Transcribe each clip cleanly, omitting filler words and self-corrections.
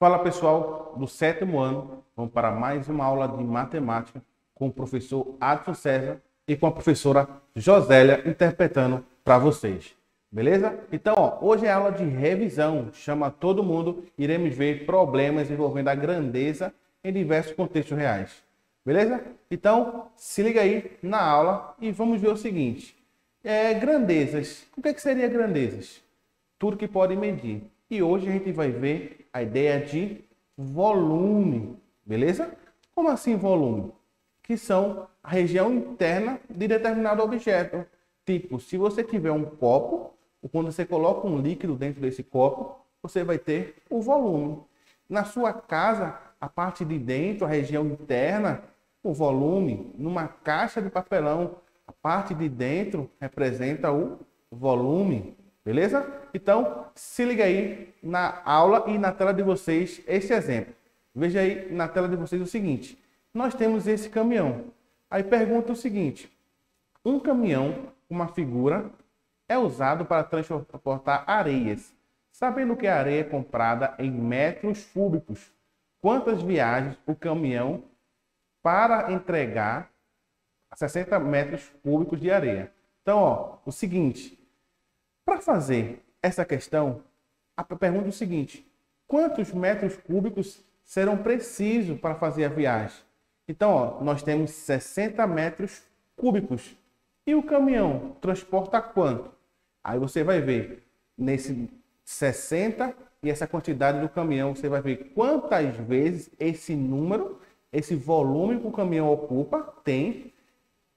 Fala pessoal do sétimo ano, vamos para mais uma aula de matemática com o professor Adson César e com a professora Josélia interpretando para vocês, beleza? Então, hoje é aula de revisão, chama todo mundo, iremos ver problemas envolvendo a grandeza em diversos contextos reais, beleza? Então, se liga aí na aula e vamos ver o seguinte, grandezas, o que seria grandezas? Tudo que pode medir. E hoje a gente vai ver a ideia de volume, beleza? Como assim volume? Que são a região interna de determinado objeto. Tipo, se você tiver um copo, ou quando você coloca um líquido dentro desse copo, você vai ter o volume. Na sua casa, a parte de dentro, a região interna, o volume. Numa caixa de papelão, a parte de dentro representa o volume. Beleza? Então, se liga aí na aula e na tela de vocês esse exemplo. Veja aí na tela de vocês o seguinte. Nós temos esse caminhão. Aí pergunta o seguinte. Um caminhão, uma figura, é usado para transportar areias. Sabendo que a areia é comprada em metros cúbicos, quantas viagens o caminhão para entregar 60 metros cúbicos de areia? Então, o seguinte... Para fazer essa questão, a pergunta é o seguinte: quantos metros cúbicos serão precisos para fazer a viagem? Então, nós temos 60 metros cúbicos. E o caminhão transporta quanto? Aí você vai ver nesse 60 e essa quantidade do caminhão, você vai ver quantas vezes esse número, esse volume que o caminhão ocupa,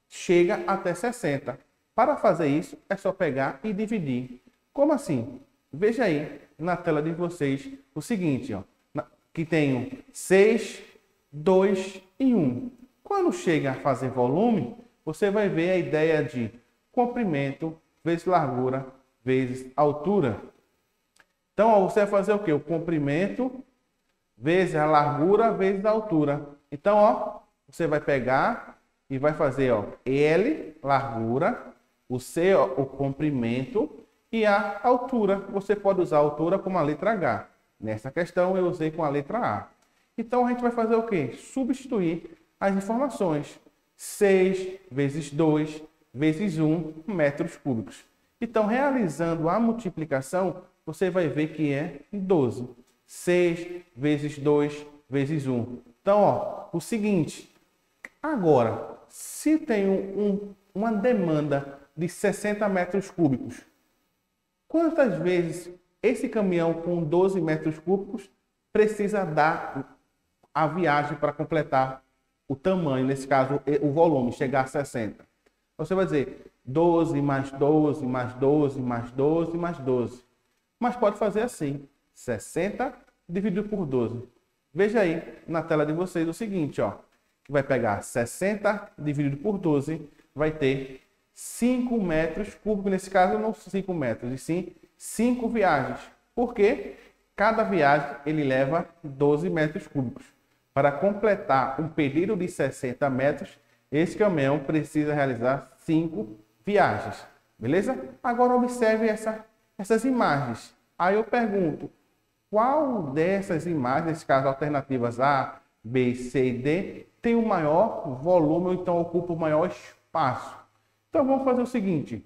chega até 60. Para fazer isso, é só pegar e dividir. Como assim? Veja aí na tela de vocês o seguinte, que tenho 6, 2 e 1. Quando chega a fazer volume, você vai ver a ideia de comprimento vezes largura vezes altura. Então, você vai fazer o quê? O comprimento vezes a largura vezes a altura. Então, você vai pegar e vai fazer L, largura, o C, o comprimento, e a altura. Você pode usar a altura como a letra H. Nessa questão eu usei com a letra A. Então a gente vai fazer o quê? Substituir as informações. 6 vezes 2 vezes 1 metros cúbicos. Então, realizando a multiplicação, você vai ver que é 12. 6 vezes 2 vezes 1. Então, o seguinte. Agora, se tem uma demanda de 60 metros cúbicos. Quantas vezes esse caminhão com 12 metros cúbicos precisa dar a viagem para completar o tamanho, nesse caso, o volume, chegar a 60? Você vai dizer 12 mais 12 mais 12 mais 12 mais 12. Mas pode fazer assim, 60 dividido por 12. Veja aí na tela de vocês o seguinte, vai pegar 60 dividido por 12, vai ter 5 metros cúbicos, nesse caso não 5 metros, e sim 5 viagens. Porque cada viagem ele leva 12 metros cúbicos. Para completar um período de 60 metros, esse caminhão precisa realizar 5 viagens. Beleza? Agora observe essas imagens. Aí eu pergunto, qual dessas imagens, nesse caso alternativas A, B, C e D, tem o maior volume ou então ocupa o maior espaço? Então vamos fazer o seguinte,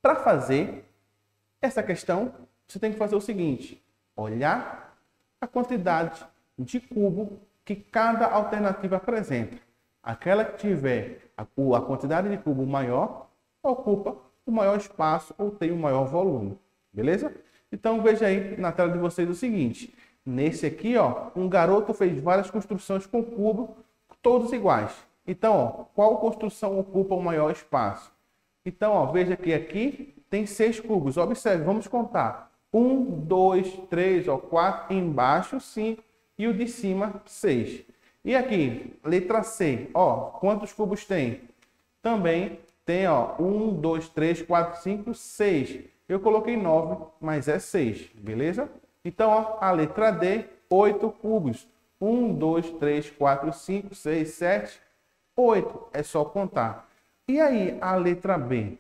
para fazer essa questão, você tem que fazer o seguinte, olhar a quantidade de cubo que cada alternativa apresenta. Aquela que tiver a quantidade de cubo maior, ocupa o maior espaço ou tem o maior volume, beleza? Então veja aí na tela de vocês o seguinte, nesse aqui, um garoto fez várias construções com cubo, todos iguais. Então, qual construção ocupa o maior espaço? Então, veja que aqui tem 6 cubos. Observe, vamos contar. 1, 2, 3, 4, embaixo 5 e o de cima 6. E aqui, letra C, quantos cubos tem? Também tem, 1, 2, 3, 4, 5, 6. Eu coloquei 9, mas é 6, beleza? Então, a letra D, 8 cubos. 1, 2, 3, 4, 5, 6, 7, 8. É só contar. E aí, a letra B?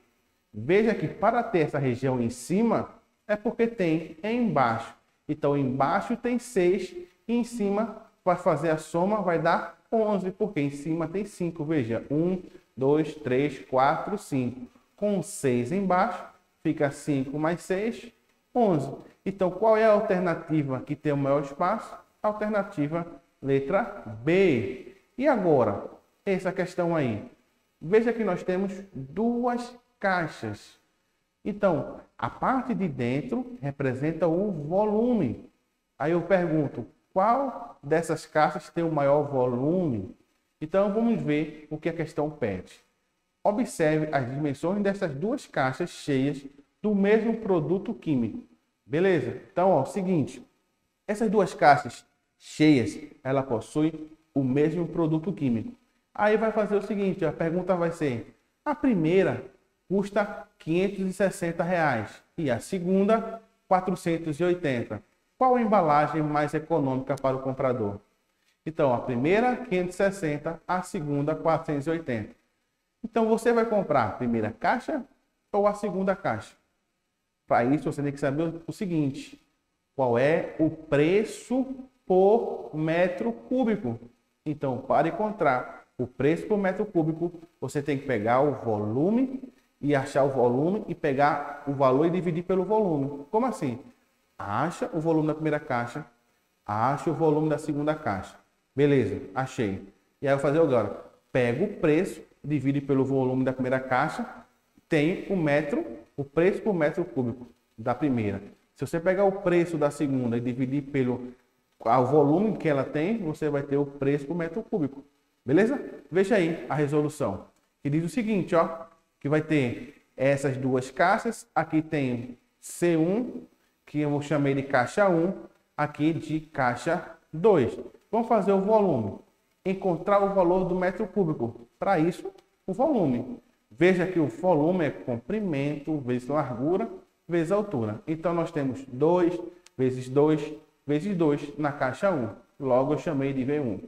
Veja que para ter essa região em cima, é porque tem embaixo. Então, embaixo tem 6 E em cima, vai fazer a soma, vai dar 11, porque em cima tem 5. Veja, 1, 2, 3, 4, 5. Com 6 embaixo, fica 5 mais 6, 11. Então, qual é a alternativa que tem o maior espaço? Alternativa letra B. E agora, essa questão aí. Veja que nós temos duas caixas. Então, a parte de dentro representa o volume. Aí eu pergunto, qual dessas caixas tem o maior volume? Então, vamos ver o que a questão pede. Observe as dimensões dessas duas caixas cheias do mesmo produto químico. Beleza? Então, ó, seguinte. Essas duas caixas cheias, ela possui o mesmo produto químico. Aí vai fazer o seguinte, a pergunta vai ser, a primeira custa R$560 e a segunda R$480. Qual a embalagem mais econômica para o comprador? Então, a primeira R$560, a segunda R$480. Então, você vai comprar a primeira caixa ou a segunda caixa? Para isso, você tem que saber o seguinte, qual é o preço por metro cúbico. Então, para encontrar o preço por metro cúbico, você tem que pegar o volume e achar o volume e pegar o valor e dividir pelo volume. Como assim? Acha o volume da primeira caixa, acha o volume da segunda caixa. Beleza, achei. E aí eu vou fazer agora. Pego o preço, divide pelo volume da primeira caixa, tem o preço por metro cúbico da primeira. Se você pegar o preço da segunda e dividir pelo volume que ela tem, você vai ter o preço por metro cúbico. Beleza? Veja aí a resolução. Que diz o seguinte, ó, que vai ter essas duas caixas. Aqui tem C1, que eu chamei de caixa 1, aqui de caixa 2. Vamos fazer o volume. Encontrar o valor do metro cúbico. Para isso, o volume. Veja que o volume é comprimento vezes largura vezes altura. Então, nós temos 2 vezes 2 vezes 2 na caixa 1. Logo, eu chamei de V1.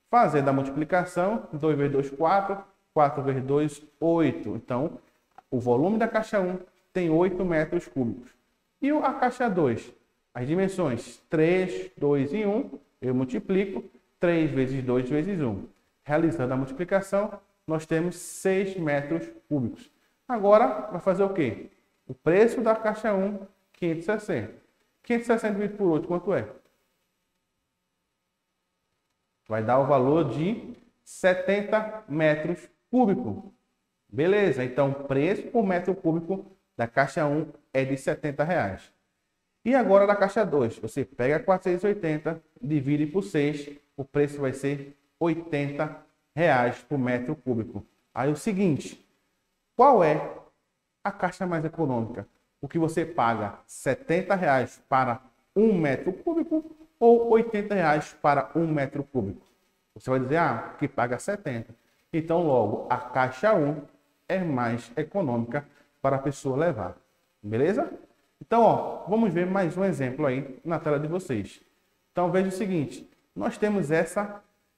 Fazendo a multiplicação, 2 vezes 2, 4. 4 vezes 2, 8. Então, o volume da caixa 1 tem 8 metros cúbicos. E a caixa 2? As dimensões 3, 2 e 1. Eu multiplico 3 vezes 2 vezes 1. Realizando a multiplicação, nós temos 6 metros cúbicos. Agora, vai fazer o quê? O preço da caixa 1, 560. 560 dividido por 8, quanto é? Vai dar o valor de 70 metros cúbicos. Beleza, então o preço por metro cúbico da caixa 1 é de R$70. E agora da caixa 2, você pega 480, divide por 6, o preço vai ser R$80 por metro cúbico. Aí o seguinte, qual é a caixa mais econômica? O que você paga R$70 para 1 metro cúbico ou R$80 para 1 metro cúbico? Você vai dizer, que paga 70. Então, logo, a caixa 1 é mais econômica para a pessoa levar. Beleza? Então, ó, vamos ver mais um exemplo aí na tela de vocês. Então, veja o seguinte. Nós temos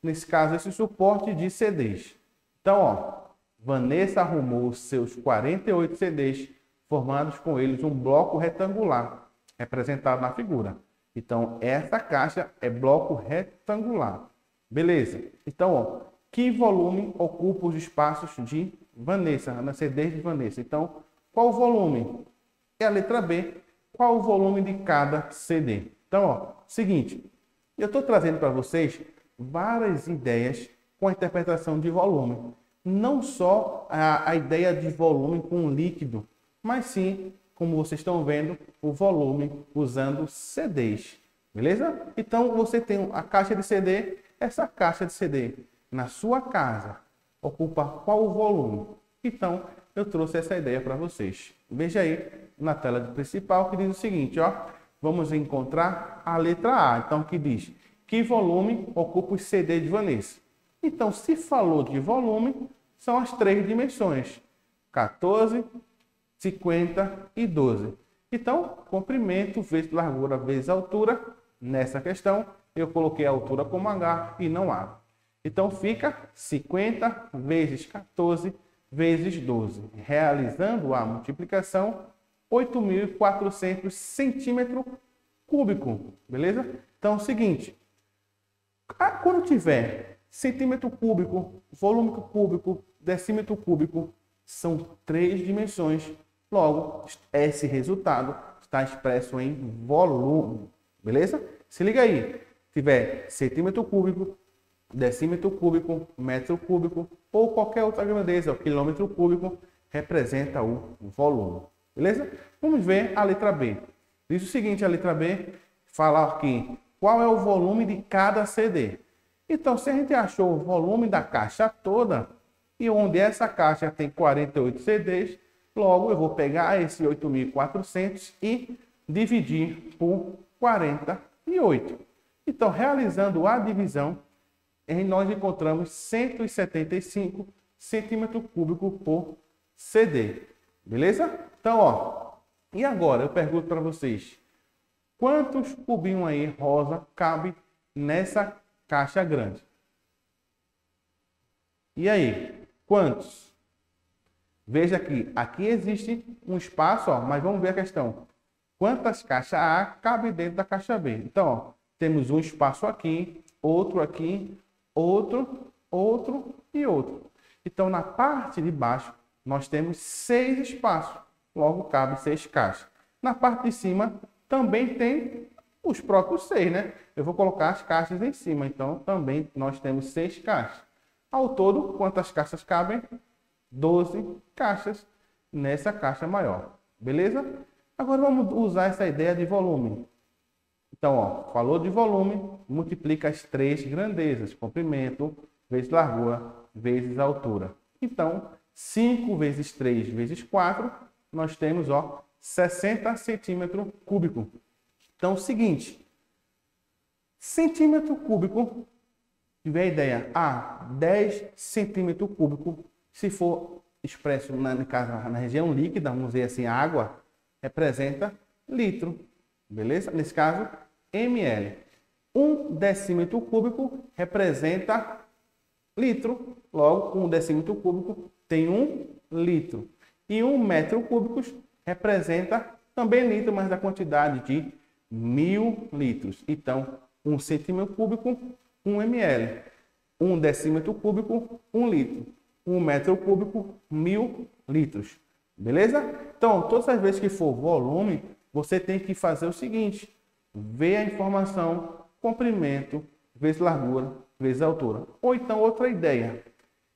nesse caso, esse suporte de CDs. Então, ó, Vanessa arrumou seus 48 CDs, formando com eles um bloco retangular, representado na figura. Então, essa caixa é bloco retangular. Beleza? Então, ó, que volume ocupa os espaços de Vanessa, nas CDs de Vanessa? Então, qual o volume? É a letra B. Qual o volume de cada CD? Então, ó, seguinte, eu estou trazendo para vocês várias ideias com a interpretação de volume. Não só a ideia de volume com líquido, mas sim, como vocês estão vendo, o volume usando CDs. Beleza? Então, você tem a caixa de CD. Essa caixa de CD na sua casa ocupa qual o volume? Então, eu trouxe essa ideia para vocês. Veja aí na tela principal que diz o seguinte, ó. Vamos encontrar a letra A. Então, que diz, que volume ocupa o CD de Vanessa? Então, se falou de volume, são as três dimensões. 14, 50 e 12. Então, comprimento vezes largura vezes altura. Nessa questão, eu coloquei a altura como H e não A. Então, fica 50 vezes 14 vezes 12. Realizando a multiplicação, 8.400 centímetros cúbicos. Beleza? Então, é o seguinte. Quando tiver centímetro cúbico, volume cúbico, decímetro cúbico, são 3 dimensões. Logo, esse resultado está expresso em volume. Beleza? Se liga aí. Se tiver centímetro cúbico, decímetro cúbico, metro cúbico ou qualquer outra grandeza, o quilômetro cúbico, representa o volume. Beleza? Vamos ver a letra B. Diz o seguinte, a letra B, fala aqui, qual é o volume de cada CD? Então, se a gente achou o volume da caixa toda, e onde essa caixa tem 48 CDs, logo eu vou pegar esse 8.400 e dividir por 48. Então, realizando a divisão, nós encontramos 175 centímetros cúbicos por CD. Beleza? Então, ó, e agora eu pergunto para vocês, quantos cubinhos aí rosa cabe nessa caixa grande? E aí, quantos? Veja aqui existe um espaço, ó, mas vamos ver a questão. Quantas caixas A cabem dentro da caixa B? Então, ó, temos um espaço aqui, outro, outro e outro. Então, na parte de baixo, nós temos 6 espaços. Logo, cabe 6 caixas. Na parte de cima, também tem os próprios 6, né? Eu vou colocar as caixas em cima. Então, também nós temos 6 caixas. Ao todo, quantas caixas cabem? 12 caixas nessa caixa maior. Beleza? Agora, vamos usar essa ideia de volume. Então, ó, falou de volume, multiplica as 3 grandezas. Comprimento vezes largura vezes altura. Então, 5 vezes 3 vezes 4, nós temos, ó, 60 centímetros cúbicos. Então, o seguinte, centímetro cúbico, tiver a ideia, 10 centímetros cúbicos, se for expresso na região líquida, vamos dizer assim, água, representa litro, beleza? Nesse caso, ml. 1 decímetro cúbico representa litro, logo, 1 decímetro cúbico tem 1 litro. E 1 metro cúbico representa também litro, mas da quantidade de 1000 litros. Então, 1 centímetro cúbico, 1 ml. 1 decímetro cúbico, 1 litro. 1 metro cúbico, 1000 litros. Beleza? Então, todas as vezes que for volume, você tem que fazer o seguinte. Ver a informação, comprimento, vezes largura, vezes altura. Ou então, outra ideia,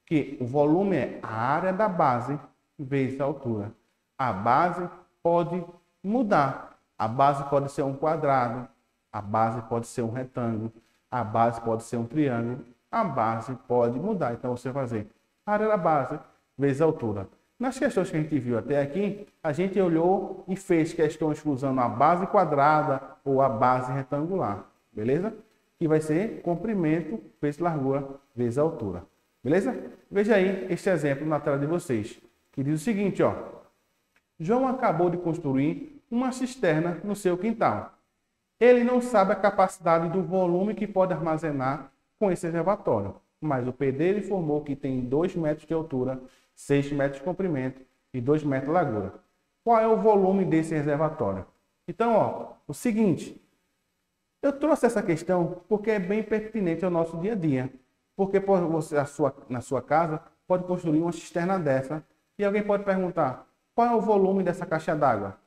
que o volume é a área da base vezes a altura. A base pode mudar. A base pode ser um quadrado, a base pode ser um retângulo, a base pode ser um triângulo, a base pode mudar. Então, você vai fazer a área da base vezes a altura. Nas questões que a gente viu até aqui, a gente olhou e fez questões usando a base quadrada ou a base retangular. Beleza? Que vai ser comprimento vezes largura vezes altura. Beleza? Veja aí este exemplo na tela de vocês, que diz o seguinte, ó. João acabou de construir uma cisterna no seu quintal. Ele não sabe a capacidade do volume que pode armazenar com esse reservatório, mas o pedreiro informou que tem 2 metros de altura, 6 metros de comprimento e 2 metros de largura. Qual é o volume desse reservatório? Então, ó, o seguinte, eu trouxe essa questão porque é bem pertinente ao nosso dia a dia. Porque você, na sua casa, pode construir uma cisterna dessa e alguém pode perguntar, qual é o volume dessa caixa d'água?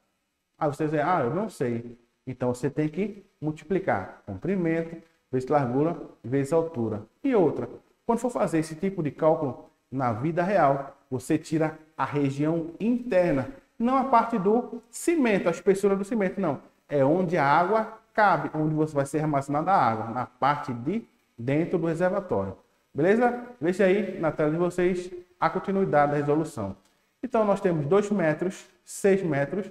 Aí você diz, eu não sei. Então, você tem que multiplicar comprimento vezes largura vezes altura. E outra, quando for fazer esse tipo de cálculo na vida real, você tira a região interna, não a parte do cimento, a espessura do cimento, não. É onde a água cabe, onde você vai ser armazenada a água, na parte de dentro do reservatório. Beleza? Veja aí na tela de vocês a continuidade da resolução. Então, nós temos 2 metros, 6 metros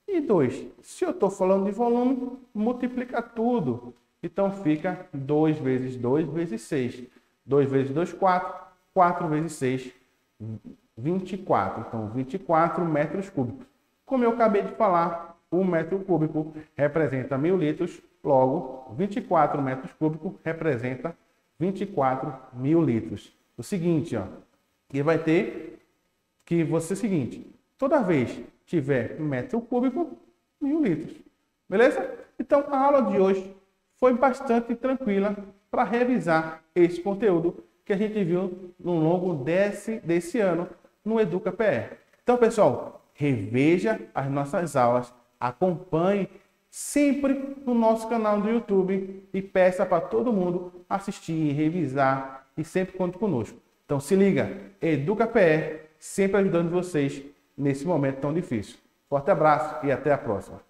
e 2. Se eu estou falando de volume, multiplica tudo. Então, fica 2 vezes 2 vezes 6. 2 vezes 2, 4. 4 vezes 6, 24. Então, 24 metros cúbicos. Como eu acabei de falar, 1 metro cúbico representa 1000 litros. Logo, 24 metros cúbicos representa 24.000 litros. O seguinte, ó, que vai ter que você seguinte, toda vez tiver metro cúbico, 1000 litros. Beleza? Então, a aula de hoje foi bastante tranquila. para revisar esse conteúdo que a gente viu no longo desse ano no EducaPE. Então, pessoal, reveja as nossas aulas, acompanhe sempre no nosso canal do YouTube e peça para todo mundo assistir, revisar e sempre conte conosco. Então, se liga, EducaPE sempre ajudando vocês nesse momento tão difícil. Forte abraço e até a próxima.